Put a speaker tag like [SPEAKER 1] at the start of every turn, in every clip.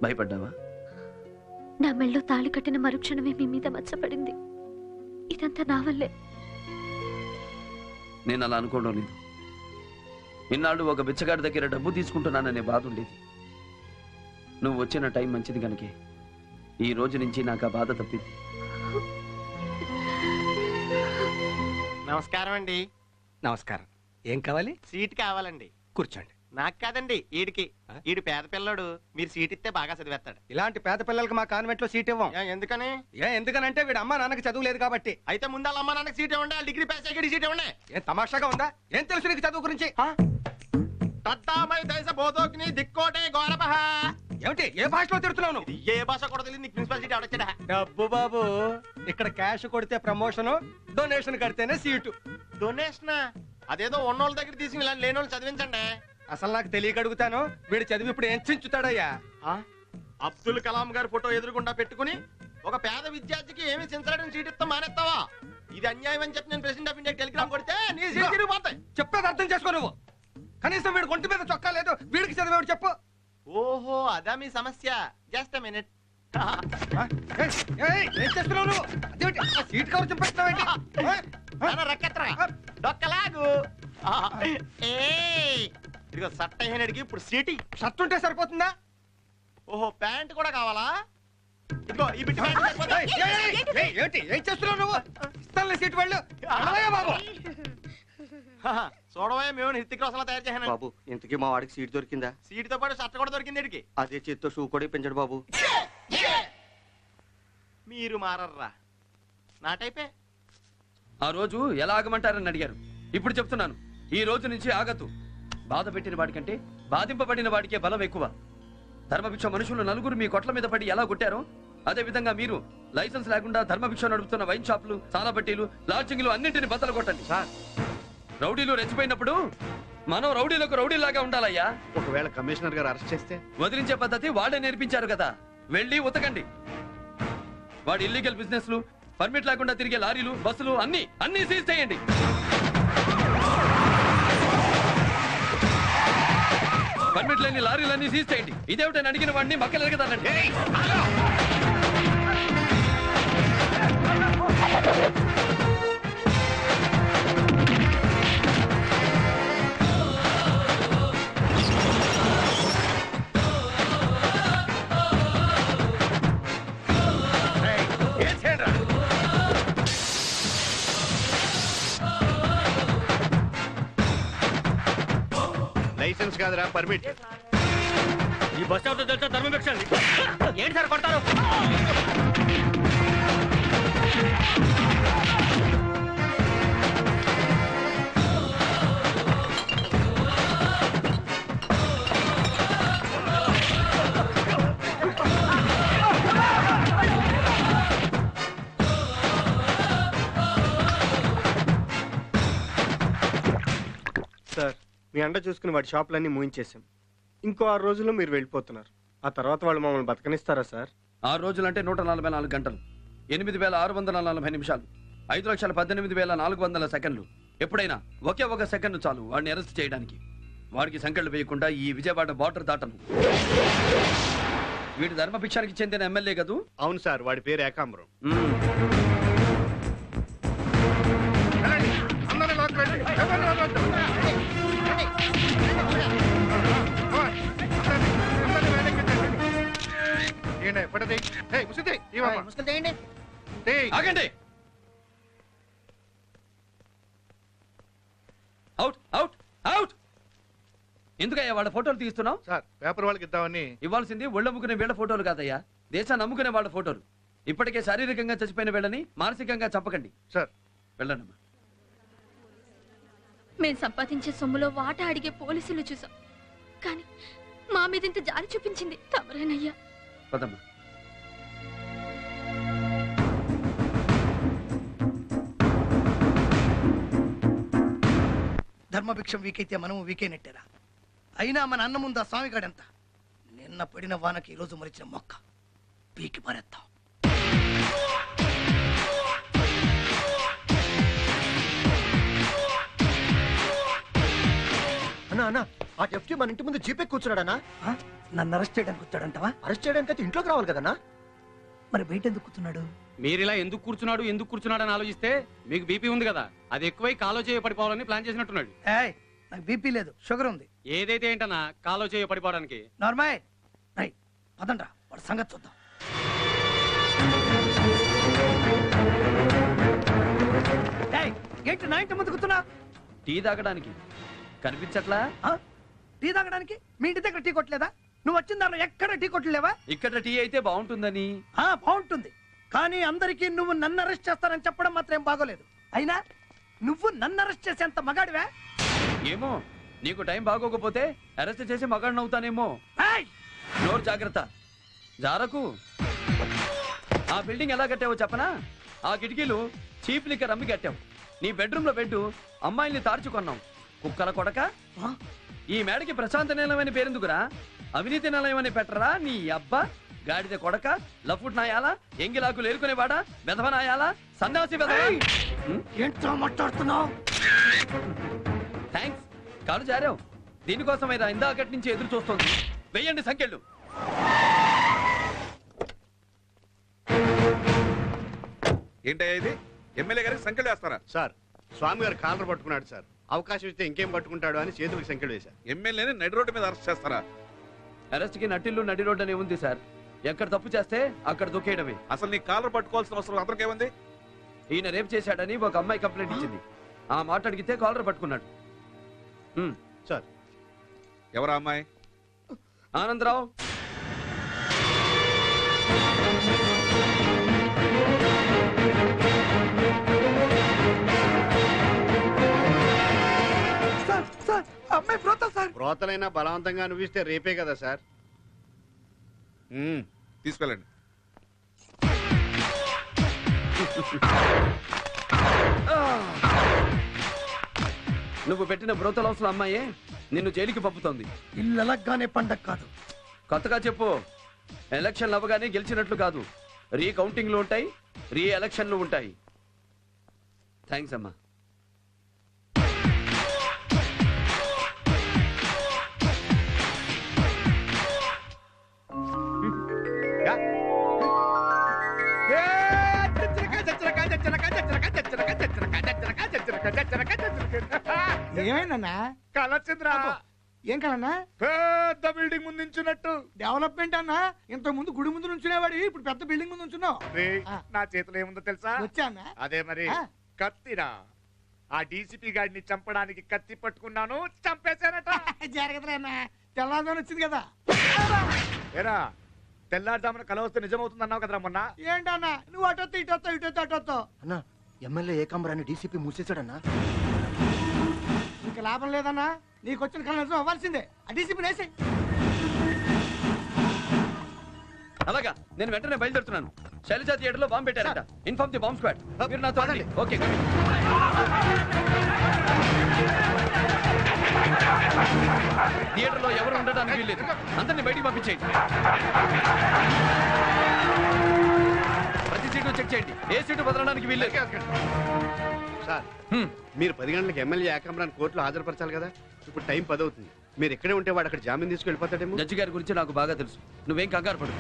[SPEAKER 1] భయపడ్డావా?
[SPEAKER 2] నా మెళ్ళో తాళి కట్టిన మరుక్షణమే మీ మీద మచ్చపడింది. ఇదంతా నా వల్లే.
[SPEAKER 1] నేను అలా అనుకోవడం లేదు. ఇన్నాళ్ళు ఒక బిచ్చగాడి దగ్గర డబ్బు తీసుకుంటున్నాననే బాధ ఉండేది. నువ్వు వచ్చిన టైం మంచిది కనుకే ఈ రోజు నుంచి నాకు ఆ బాధ తప్పింది.
[SPEAKER 3] నమస్కారం అండి.
[SPEAKER 4] నమస్కారం. ఏం కావాలి?
[SPEAKER 3] సీట్ కావాలండి.
[SPEAKER 4] కూర్చోండి.
[SPEAKER 3] నాకు కాదండి, ఈడికి. ఈడు పేద పిల్లడు, మీరు సీట్ ఇస్తే బాగా చదివేస్తాడు.
[SPEAKER 4] ఇలాంటి పేద పిల్లలకి మా కాన్వెంట్ లో సీట్ ఇవ్వం.
[SPEAKER 3] ఎందుకని?
[SPEAKER 4] ఎందుకనంటే వీడు అమ్మా నాన్నకి చదువు లేదు కాబట్టి.
[SPEAKER 3] అయితే ముందు వాళ్ళ అమ్మ నాన్నకి సీట్ ఇవ్వండి, డిగ్రీ పాస్ అయ్యి సీట్ ఇవ్వండి.
[SPEAKER 4] ఏం తమాషాగా ఉందా? ఏం తెలుసు నీకు చదువు గురించి?
[SPEAKER 3] తట్టామై దేశ బోధోగ్ని దిక్కోటే గౌరవః.
[SPEAKER 4] ఏమిటి ఏ భాషలో తిడుతున్నావు?
[SPEAKER 3] ఏ భాష కూడా తెలియదు నీకు. ప్రిన్సిపల్ సీట్ ఎవడొచ్చాడా?
[SPEAKER 4] డబ్బు బాబు. ఇక్కడ క్యాష్ కొడితే ప్రమోషన్, డొనేషన్ కడితేనే సీటు.
[SPEAKER 3] డొనేషన్ అదేదో ఉన్నోళ్ళ దగ్గర తీసుకుని ఇలా లేని వాళ్ళు చదివించండి.
[SPEAKER 4] అసలు నాకు తెలియక అడుగుతాను, వీడు చదివి ఇప్పుడు ఏం చించుతాడయ్యా?
[SPEAKER 3] అబ్దుల్ కలాం గారి ఫోటో ఎదురుగుండా పెట్టుకుని ఒక పేద విద్యార్థికి ఏమి చించడానికి సీట్ ఇస్తా మానేస్తావా? ఇది అన్యాయం అని చెప్పి నేను ప్రెసిడెంట్ ఆఫ్ ఇండియా టెలిగ్రామ్ కొడితే నీ సీట్ తిరిగిపోతాయి.
[SPEAKER 4] చెప్పేది అర్థం చేసుకో నువ్వు. కనీసం వీడు ఒంటి మీద చొక్కా లేదు, వీడికి చదివేవాడు చెప్పు.
[SPEAKER 3] ఓహో, అదా మీ సమస్య. Just a minute.
[SPEAKER 4] ఏం చేస్తున్నావు నువ్వు? అదేమిటి సీట్ కవర్ చింపేస్తున్నావేంటి?
[SPEAKER 3] డొక్కలాగు. ఇదిగో సట్ట అయినడికి ఇప్పుడు సీటు.
[SPEAKER 4] షర్ట్ ఉంటే సరిపోతుందా?
[SPEAKER 3] ఓహో, ప్యాంట్ కూడా కావాలా? ఇదిగో ఈ బిడ్డ
[SPEAKER 4] ఏంటి ఏం చేస్తున్నావు నువ్వు? ఇస్తానులే సీట్ వాళ్ళు. బాబు
[SPEAKER 3] చూడవే, మేము హృతిక్ రోషన్ తయారు చేశాను
[SPEAKER 5] బాబు. ఇంతకీ మా వాడికి సీట్ దొరికిందా?
[SPEAKER 3] సీట్ తో పాటు షర్ట్ కూడా దొరికింది ఇడికి.
[SPEAKER 5] అదే చేత్తో షూ కూడా పెంచాడు బాబు.
[SPEAKER 3] మీరు మారర్రా, నా టైపే.
[SPEAKER 1] ఆ రోజు ఎలా ఆగమంటారని అడిగారు. ఇప్పుడు చెప్తున్నాను, ఈ రోజు నుంచి ఆగద్దు. బాధ పెట్టిన వాడికంటే బాధింపబడిన వాడికే బలం ఎక్కువ. ధర్మభిక్ష మనుషులు నలుగురు మీ కొట్ల మీద పడి ఎలా కొట్టారో అదే విధంగా మీరు లైసెన్స్ లేకుండా ధర్మభిక్ష నడుపుతున్న వైన్ షాపులు, చాలా బట్టీలు, లాడ్జింగ్లు అన్నింటిని బద్దలు కొట్టండి. రౌడీలు రెచ్చిపోయినప్పుడు మనం రౌడీలకు రౌడీలాగా ఉండాలయ్యా.
[SPEAKER 5] ఒకవేళ కమిషనర్ గారు అరెస్ట్ చేస్తే?
[SPEAKER 1] వదిలించే పద్ధతి వాడే నేర్పించారు కదా, వెళ్ళి ఉతకండి. వాడి ఇల్లీగల్ బిజినెస్లు, పర్మిట్ లేకుండా తిరిగే లారీలు, బస్సులు అన్ని సీజ్ చేయండి. పర్మిట్ లేని లారీలన్నీ సీజ్ చేయండి. ఇదేమిటని అడిగిన వాడిని మక్కలు ఎరగదానండి.
[SPEAKER 5] లైసెన్స్ కాదురా, పర్మిట్.
[SPEAKER 6] ఈ బస్ స్టాప్ తెలుసా ధర్మభిక్ష? ఏంటి సార్ కొడతారు?
[SPEAKER 7] సార్, మీ అండ చూసుకుని వాడి షాపులన్నీ మూయించేశాం. ఇంకో 6 రోజుల్లో మీరు వెళ్ళిపోతున్నారు. ఆ తర్వాత వాళ్ళు మమ్మల్ని బతకనిస్తారా సార్?
[SPEAKER 1] 6 రోజులంటే 144 గంటలు, 8640 నిమిషాలు, 5,18,400 సెకండ్లు. ఎప్పుడైనా ఒకే ఒక సెకండ్ చాలు వాడిని అరెస్ట్ చేయడానికి. వాడికి సంకెళ్ళు వేయకుండా ఈ విజయవాడ బార్డర్ దాటను. వీడి ధర్మభిక్షానికి చెందిన ఎమ్మెల్యే కదూ?
[SPEAKER 5] అవును సార్, వాడి పేరు ఏకాంబరం.
[SPEAKER 1] ఆగండి. Out out out. ఎందుకయ్యా వాళ్ళ ఫోటోలు తీస్తున్నావు?
[SPEAKER 5] సార్, పేపర్ వాళ్ళకి ఇద్దామని.
[SPEAKER 1] ఇవ్వాల్సింది ఒళ్ళమ్ముకునే వీళ్ళ ఫోటోలు కాదయ్యా, దేశాన్ని నమ్ముకునే వాళ్ళ ఫోటోలు. ఇప్పటికే శారీరకంగా చచ్చిపోయిన వీళ్ళని మానసికంగా చంపకండి.
[SPEAKER 5] సార్
[SPEAKER 1] వెళ్ళండమ్మా.
[SPEAKER 2] మేం సంపాదించే సొమ్ములో వాటా అడిగే పోలీసులు చూసాం, కానీ మా మీద ఇంత జాలి చూపించింది తమరేనయ్యా.
[SPEAKER 1] పదమ్మా.
[SPEAKER 8] ధర్మభిక్షం వీకైతే మనము వీకైనట్టేరా. అయినా మన అన్న ముందు ఆ స్వామిగాడెంత. నిన్న పడిన వానకి ఈరోజు మరిచిన మొక్క పీకి పారేద్దాం.
[SPEAKER 9] అన్న ఆ ఎఫ్టీ మన ఇంటి ముందు జీపే కూర్చున్నాడనా?
[SPEAKER 8] ఆ? నన్ను అరెస్ట్ చేయడానికి వచ్చాడంటావా?
[SPEAKER 9] అరెస్ట్ చేయడానికి అయితే ఇంట్లోకి రావాలి కదన్నా.
[SPEAKER 8] మరి బయట ఎందుకు కూర్చున్నాడు?
[SPEAKER 6] మీరు ఇలా ఎందుకు కూర్చున్నాడు అని ఆలోచిస్తే మీకు బీపీ ఉంది కదా, అది ఎక్కువై కాలో చేయ పడిపోవాలని ప్లాన్ చేసినట్టున్నాడు.
[SPEAKER 8] ఏయ్, నాకు బీపీ లేదు, షుగర్ ఉంది.
[SPEAKER 6] ఏదైతే ఏంటన్నా కాలో చేయ పడిపోవడానికి.
[SPEAKER 8] నార్మల్ రై పదండ్రా, వాడి సంగతి చూద్దాం. ఏయ్, ఏంటి నా ఇంటి ముందు కూర్చున్నా?
[SPEAKER 1] టీ తాగడానికి కనిపించట్లా?
[SPEAKER 8] ఆ? టీ తాగడానికి మీ ఇంటి దగ్గర టీ కొట్టలేదా? నువ్వు వచ్చిన దాంట్లో ఎక్కడ టీ కొట్టలేవా?
[SPEAKER 1] ఇక్కడ టీ అయితే బాగుంటుందని.
[SPEAKER 8] బాగుంటుంది, కానీ అందరికీ నువ్వు నన్ను అరెస్ట్ చేస్తానని చెప్పడం మాత్రం బాగోలేదు. అయినా నువ్వు నన్ను అరెస్ట్ చేసేంత మగాడివా?
[SPEAKER 1] ఏమో, నీకు టైం బాగోకపోతే అరెస్ట్ చేసి మగాడిని అవుతానేమో. నోరు జాగ్రత్త, జారకు. ఆ బిల్డింగ్ ఎలా కట్టావో చెప్పనా? ఆ కిటికీలు చీప్ లిక్కర్ అమ్మి కట్టావు. నీ బెడ్రూమ్ లో బెడ్ అమ్మాయిల్ని తార్చుకున్నావు. కుక్కల కొడక. ఈ మేడకి ప్రశాంత నిలయమని పేరెందుకురా? అవినీతి నిలయమని పెట్టరా నీ అబ్బా? గాడిద కొడక, లఫుట్ నాయాలా, ఎంగిలాకులు ఏరుకునేవాడా, వెధవ నాయాలా, సన్యాసి వెధవ.
[SPEAKER 8] ఏంటో మాట్లాడుతున్నావు?
[SPEAKER 1] థ్యాంక్స్, కాలు జారావు. దీనికోసమే ఇందాకటి నుంచి ఎదురు చూస్తోంది. వెయ్యండి సంఖ్యలు.
[SPEAKER 5] ఏంటయ్యా ఇది? ఎమ్మెల్యే గారికి సంఖ్యలు వేస్తారా? సార్, స్వామి గారు కాలర్ పట్టుకున్నాడు సార్. అవకాశం ఇస్తే ఇంకేం పట్టుకుంటాడు అని చేతులకు సంఖ్యలు వేశారు. ఎమ్మెల్యేని నడి రోడ్డు మీద అరెస్ట్ చేస్తారా?
[SPEAKER 1] అరెస్ట్ కి నటిల్లు నడి రోడ్ అనే ఉంది సార్. ఎక్కడ తప్పు చేస్తే అక్కడ దొక్కేయడమే.
[SPEAKER 5] అసలు నీ కాలర్ పట్టుకోవాల్సిన అవసరం అతనికి ఏముంది?
[SPEAKER 1] ఈయన రేప్ చేశాడని ఒక అమ్మాయి కంప్లైంట్ ఇచ్చింది. ఆ మాట అడిగితే కాలర్ పట్టుకున్నాడు.
[SPEAKER 5] సార్, ఎవరా అమ్మాయి?
[SPEAKER 1] ఆనందరావు.
[SPEAKER 8] అమ్మాయి బ్రోతల్ సార్.
[SPEAKER 5] బ్రోతలైనా బలవంతంగా అనిపిస్తే రేపే కదా సార్. తీసుకెళ్ళండి.
[SPEAKER 1] నువ్వు పెట్టిన బ్రోతల్ హౌస్ లో అమ్మాయే నిన్ను జైలుకి పంపుతోంది.
[SPEAKER 8] ఇల్లు ఎలగ్గానే పండగ కాదు.
[SPEAKER 1] కొత్తగా చెప్పు. ఎలక్షన్లు అవ్వగానే గెలిచినట్లు కాదు. రీకౌంటింగ్లు ఉంటాయి, రీ ఎలక్షన్లు ఉంటాయి. థ్యాంక్స్ అమ్మా.
[SPEAKER 4] ఏమైందన్నా?
[SPEAKER 3] కలచంద్ర,
[SPEAKER 4] ఏం కలన్నా?
[SPEAKER 3] పెద్ద బిల్డింగ్ ముందు నించున్నట్టు.
[SPEAKER 4] డెవలప్మెంట్ అన్నా, ఇంత ముందు గుడి ముందు నుంచునేవాడి, ఇప్పుడు పెద్ద బిల్డింగ్ ముందు నుంచున్నావు.
[SPEAKER 3] నా చేతిలో ఏముందో తెలుసా?
[SPEAKER 4] వచ్చానా?
[SPEAKER 3] అదే మరి, కత్తిరా. ఆ డీసీపీ గాడిని చంపడానికి కత్తి పట్టుకున్నాను, చంపేశానట.
[SPEAKER 4] జరగదులేనా, తెల్లారుజామున వచ్చింది కదా.
[SPEAKER 3] ఏరా, తెల్లారుజామున కల వస్తే నిజమవుతుంది అన్నావు కదరా మొన్న.
[SPEAKER 4] ఏంటన్నా నువ్వు అటొత్తో ఇటొత్తో ఇటొత్తో అటొత్తో?
[SPEAKER 9] అన్న ఎమ్మెల్యే ఏకాంబరాన్ని డీసీపీ మూసేశాడన్నా.
[SPEAKER 4] ఇంకా లాభం లేదన్నా, నీకు వచ్చిన కళ నిజం అవ్వాల్సిందే. ఆ డీసీపీ వేసే.
[SPEAKER 1] అలాగా, నేను వెంటనే బయలుదేరుతున్నాను. శైలజా థియేటర్ లో బాంబు పెట్టారట. Inform the bomb squad. మీరు నాతో రండి. ఓకే. థియేటర్ లో ఎవరు ఉండడానికి వీల్లేదు. అందరినీ బయటికి పంపించేయండి. ప్రతి సీటు చెక్ చేయండి. ఏ సీటు బదలడానికి వీల్లేదు.
[SPEAKER 5] సార్, మీరు 10 గంటలకు ఎమ్మెల్యే ఏకాంబరాన్ని కోర్టులో హాజరుపరచాలి కదా. ఇప్పుడు టైం 10 అవుతుంది. మీరు ఎక్కడే ఉంటే వాడు అక్కడ జామీన్ తీసుకెళ్ళిపోతాడేమో.
[SPEAKER 1] జడ్జి గారి గురించి నాకు బాగా తెలుసు. నువ్వేం కంగారు పడు.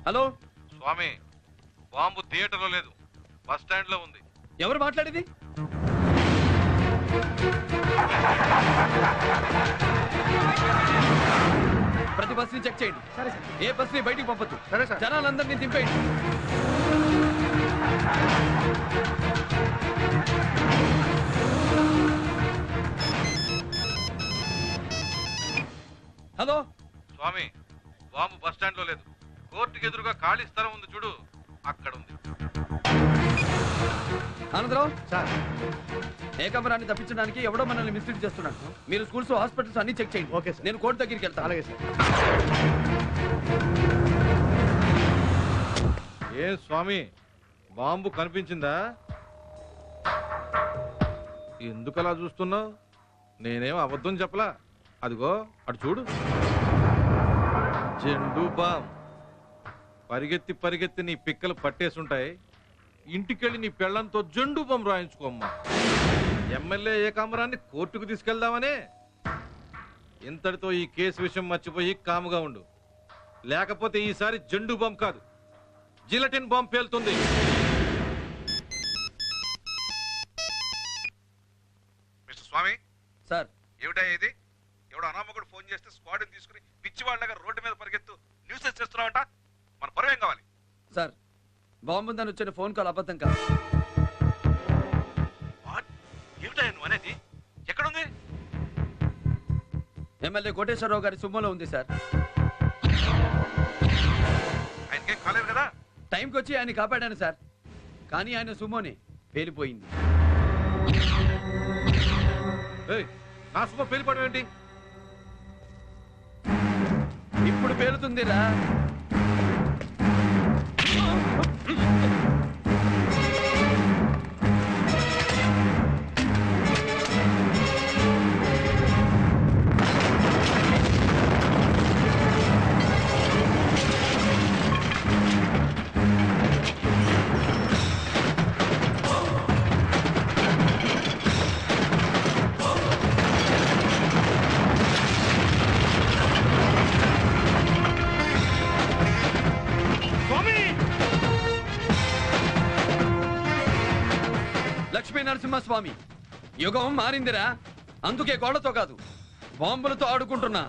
[SPEAKER 1] హలో
[SPEAKER 10] స్వామి, బాంబు థియేటర్ లో లేదు, బస్ స్టాండ్ లో ఉంది.
[SPEAKER 1] ఎవరు మాట్లాడేది? ప్రతి బస్ ని చెక్ చేయండి. ఏ బస్ ని బయటికి పంపొద్దు. జనాలందరినీ దింపేయండి. హలో
[SPEAKER 10] స్వామి, బాంబు బస్ స్టాండ్ లో లేదు, కోర్టుకి ఎదురుగా ఖాళీ స్థలం ఉంది చూడు, అక్కడ ఉంది.
[SPEAKER 1] ఆనందరావు సార్, ఏకాంబరాన్ని తప్పించడానికి ఎవడో మనల్ని మిస్లీడ్ చేస్తున్నాడు. మీరు స్కూల్స్ హాస్పిటల్స్ అన్ని చెక్ చేయండి.
[SPEAKER 5] Okay sir.
[SPEAKER 1] నేను కోర్టు దగ్గరికి వెళ్తాను.
[SPEAKER 5] అలాగే సార్.
[SPEAKER 10] ఏ స్వామి, బాంబు కనిపించిందా? ఎందుకలా చూస్తున్నావు? నేనేం అబద్ధం చెప్పలా. అదిగో అటు చూడు, జెండు బాంబ్. పరిగెత్తి పరిగెత్తి నీ పిక్కలు పట్టేసుంటాయి. ఇంటికెళ్ళి నీ పెళ్ళంతో జెండు బాంబు రాయించుకోమ్మా. ఎమ్మెల్యే ఏకాంబరాన్ని కోర్టుకు తీసుకెళ్దామనే. ఇంతటితో ఈ కేసు విషయం మర్చిపోయి కాముగా ఉండు, లేకపోతే ఈసారి జెండు బాంబ్ కాదు జిలటిన్ బాంబ్ పేలుతుంది. మిస్టర్ స్వామి
[SPEAKER 1] సార్,
[SPEAKER 10] ఏమిటా ఇది? ఎవడో అనామకుడు ఫోన్ చేస్తే స్క్వాడ్ని తీసుకుని పిచ్చి వాళ్ళగా రోడ్డు మీద పరిగెత్తు న్యూసెస్ చేస్తున్నావంట. మన పరువు ఏం కావాలి?
[SPEAKER 1] సార్, బాంబుందని వచ్చిన ఫోన్ కాల్ అబద్ధం కాదు.
[SPEAKER 10] ఏమిటా నువ్వు అనేది? ఎక్కడుంది?
[SPEAKER 1] ఎమ్మెల్యే కోటేశ్వరరావు గారి సుమ్మలో ఉంది సార్.
[SPEAKER 10] ఆయనకేం కాలేదు కదా?
[SPEAKER 1] టైంకి వచ్చి ఆయన కాపాడాను సార్, కానీ ఆయన సుమ్మోని పేలిపోయింది.
[SPEAKER 10] నా సుమ్మ పేలిపోవడం ఏంటి?
[SPEAKER 1] ఇప్పుడు పేలుతుందిరా. లక్ష్మీ నరసింహస్వామి, యుగం మారిందిరా. అందుకే గోడతో కాదు, బాంబులతో ఆడుకుంటున్నా.